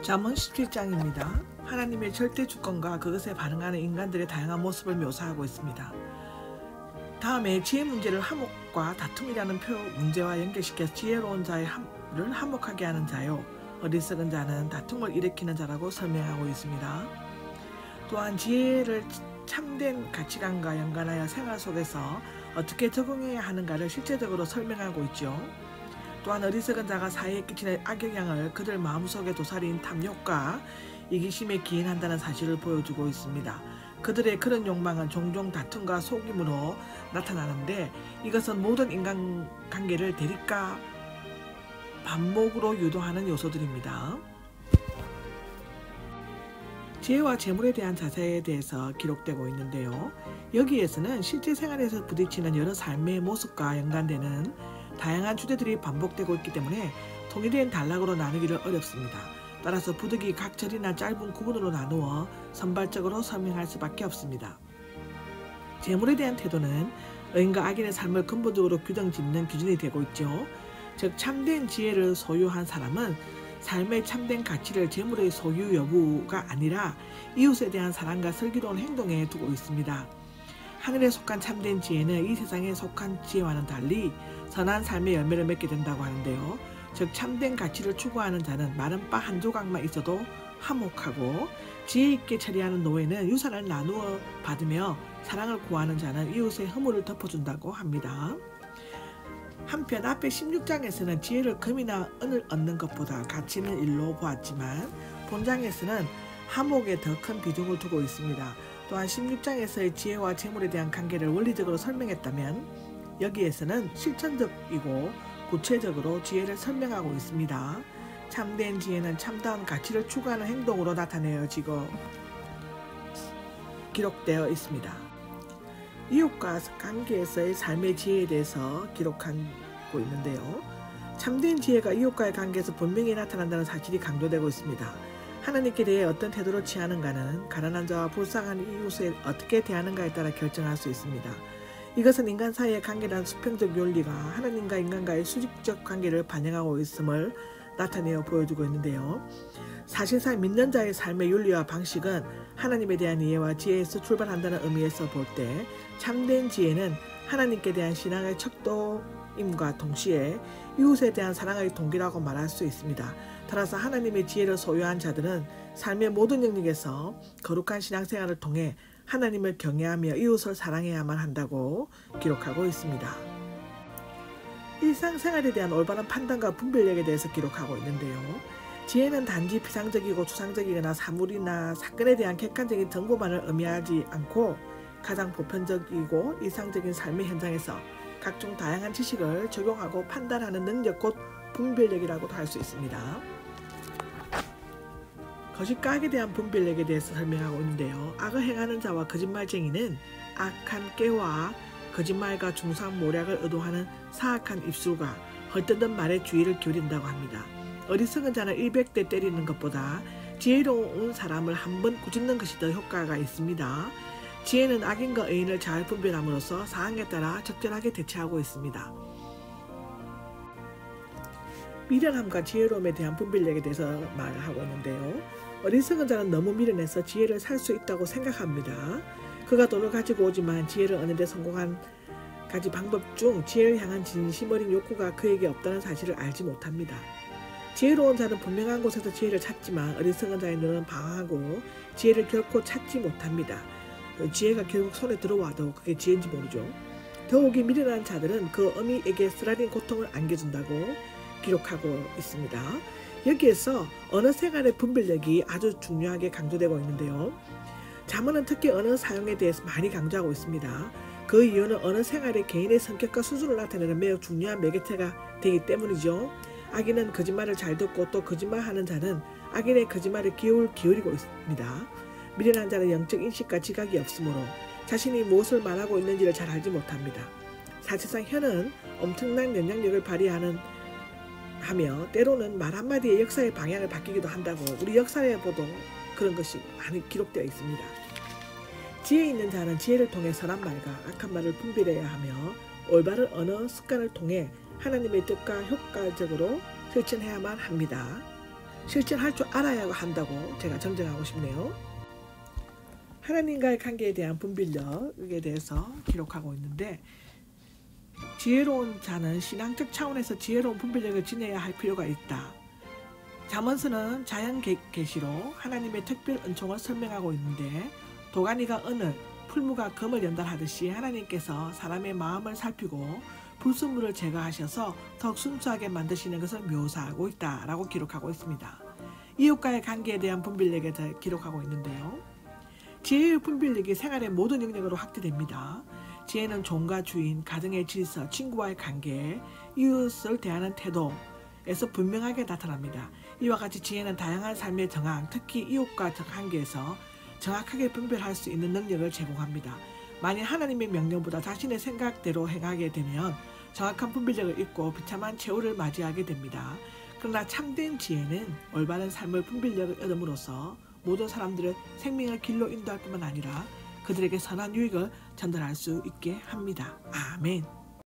잠언 17장입니다. 하나님의 절대 주권과 그것에 반응하는 인간들의 다양한 모습을 묘사하고 있습니다. 다음에 지혜 문제를 화목과 다툼이라는 표 문제와 연결시켜 지혜로운 자를 화목하게 하는 자요, 어리석은 자는 다툼을 일으키는 자라고 설명하고 있습니다. 또한 지혜를 참된 가치관과 연관하여 생활 속에서 어떻게 적용해야 하는가를 실제적으로 설명하고 있죠. 또한 어리석은 자가 사회에 끼치는 악영향을 그들 마음속에 도사리인 탐욕과 이기심에 기인한다는 사실을 보여주고 있습니다. 그들의 그런 욕망은 종종 다툼과 속임으로 나타나는데 이것은 모든 인간관계를 대립과 반목으로 유도하는 요소들입니다. 지혜와 재물에 대한 자세에 대해서 기록되고 있는데요. 여기에서는 실제 생활에서 부딪히는 여러 삶의 모습과 연관되는 다양한 주제들이 반복되고 있기 때문에 통일된 단락으로 나누기를 어렵습니다. 따라서 부득이 각 절이나 짧은 구문으로 나누어 선발적으로 설명할 수밖에 없습니다. 재물에 대한 태도는 의인과 악인의 삶을 근본적으로 규정짓는 기준이 되고 있죠. 즉 참된 지혜를 소유한 사람은 삶의 참된 가치를 재물의 소유 여부가 아니라 이웃에 대한 사랑과 슬기로운 행동에 두고 있습니다. 하늘에 속한 참된 지혜는 이 세상에 속한 지혜와는 달리 선한 삶의 열매를 맺게 된다고 하는데요. 즉 참된 가치를 추구하는 자는 마른 바 한 조각만 있어도 화목하고, 지혜 있게 처리하는 노예는 유산을 나누어 받으며 사랑을 구하는 자는 이웃의 허물을 덮어준다고 합니다. 한편 앞에 16장에서는 지혜를 금이나 은을 얻는 것보다 가치 있는 일로 보았지만 본장에서는 화목에 더 큰 비중을 두고 있습니다. 또한 16장에서의 지혜와 재물에 대한 관계를 원리적으로 설명했다면 여기에서는 실천적이고 구체적으로 지혜를 설명하고 있습니다. 참된 지혜는 참다운 가치를 추구하는 행동으로 나타내어지고 기록되어 있습니다. 이웃과 관계에서의 삶의 지혜에 대해서 기록하고 있는데요. 참된 지혜가 이웃과의 관계에서 분명히 나타난다는 사실이 강조되고 있습니다. 하나님께 대해 어떤 태도를 취하는가는 가난한 자와 불쌍한 이웃을 어떻게 대하는가에 따라 결정할 수 있습니다. 이것은 인간 사이의 관계란 수평적 윤리가 하나님과 인간과의 수직적 관계를 반영하고 있음을 나타내어 보여주고 있는데요. 사실상 믿는 자의 삶의 윤리와 방식은 하나님에 대한 이해와 지혜에서 출발한다는 의미에서 볼 때 참된 지혜는 하나님께 대한 신앙의 척도임과 동시에 이웃에 대한 사랑의 동기라고 말할 수 있습니다. 따라서 하나님의 지혜를 소유한 자들은 삶의 모든 영역에서 거룩한 신앙생활을 통해 하나님을 경외하며 이웃을 사랑해야만 한다고 기록하고 있습니다. 일상생활에 대한 올바른 판단과 분별력에 대해서 기록하고 있는데요. 지혜는 단지 피상적이고 추상적이거나 사물이나 사건에 대한 객관적인 정보만을 의미하지 않고 가장 보편적이고 일상적인 삶의 현장에서 각종 다양한 지식을 적용하고 판단하는 능력, 곧 분별력이라고도 할 수 있습니다. 거짓과 악에 대한 분별력에 대해서 설명하고 있는데요. 악을 행하는 자와 거짓말쟁이는 악한 꾀와 거짓말과 중상 모략을 의도하는 사악한 입술과 헐뜯는 말에 주의를 기울인다고 합니다. 어리석은 자는 100대 때리는 것보다 지혜로운 사람을 한 번 꾸짖는 것이 더 효과가 있습니다. 지혜는 악인과 의인을 잘 분별함으로써 상황에 따라 적절하게 대처하고 있습니다. 미련함과 지혜로움에 대한 분별력에 대해서 말하고 있는데요. 어리석은 자는 너무 미련해서 지혜를 살 수 있다고 생각합니다. 그가 돈을 가지고 오지만 지혜를 얻는 데 성공한 가지 방법 중 지혜를 향한 진심 어린 욕구가 그에게 없다는 사실을 알지 못합니다. 지혜로운 자는 분명한 곳에서 지혜를 찾지만 어리석은 자의 눈은 방황하고 지혜를 결코 찾지 못합니다. 지혜가 결국 손에 들어와도 그게 지혜인지 모르죠. 더욱이 미련한 자들은 그 어미에게 쓰라린 고통을 안겨준다고 기록하고 있습니다. 여기에서 언어 생활의 분별력이 아주 중요하게 강조되고 있는데요. 잠언은 특히 언어 사용에 대해서 많이 강조하고 있습니다. 그 이유는 언어 생활의 개인의 성격과 수준을 나타내는 매우 중요한 매개체가 되기 때문이죠. 악인은 거짓말을 잘 듣고 또 거짓말하는 자는 악인의 거짓말에 기울이고 있습니다. 미련한 자는 영적 인식과 지각이 없으므로 자신이 무엇을 말하고 있는지를 잘 알지 못합니다. 사실상 혀는 엄청난 영향력을 발휘하며 때로는 말 한마디에 역사의 방향을 바뀌기도 한다고 우리 역사에 보도 그런 것이 많이 기록되어 있습니다. 지혜 있는 자는 지혜를 통해 선한 말과 악한 말을 분별해야 하며 올바른 언어 습관을 통해 하나님의 뜻과 효과적으로 실천해야만 합니다. 실천할 줄 알아야 한다고 제가 정정하고 싶네요. 하나님과의 관계에 대한 분별력에 대해서 기록하고 있는데, 지혜로운 자는 신앙적 차원에서 지혜로운 분별력을 지녀야 할 필요가 있다. 잠언서는 자연 계시로 하나님의 특별 은총을 설명하고 있는데, 도가니가 은을, 풀무가 금을 연달하듯이 하나님께서 사람의 마음을 살피고 불순물을 제거하셔서 더욱 순수하게 만드시는 것을 묘사하고 있다라고 기록하고 있습니다. 이웃과의 관계에 대한 분별력에 대해 기록하고 있는데요. 지혜의 분별력이 생활의 모든 영역으로 확대됩니다. 지혜는 종과 주인, 가정의 질서, 친구와의 관계, 이웃을 대하는 태도에서 분명하게 나타납니다. 이와 같이 지혜는 다양한 삶의 정황, 특히 이웃과 관계에서 정확하게 분별할 수 있는 능력을 제공합니다. 만약 하나님의 명령보다 자신의 생각대로 행하게 되면 정확한 분별력을 잃고 비참한 최후를 맞이하게 됩니다. 그러나 참된 지혜는 올바른 삶의 분별력을 얻음으로써 모든 사람들의 생명의 길로 인도할 뿐만 아니라 그들에게 선한 유익을 전달할 수 있게 합니다. 아멘.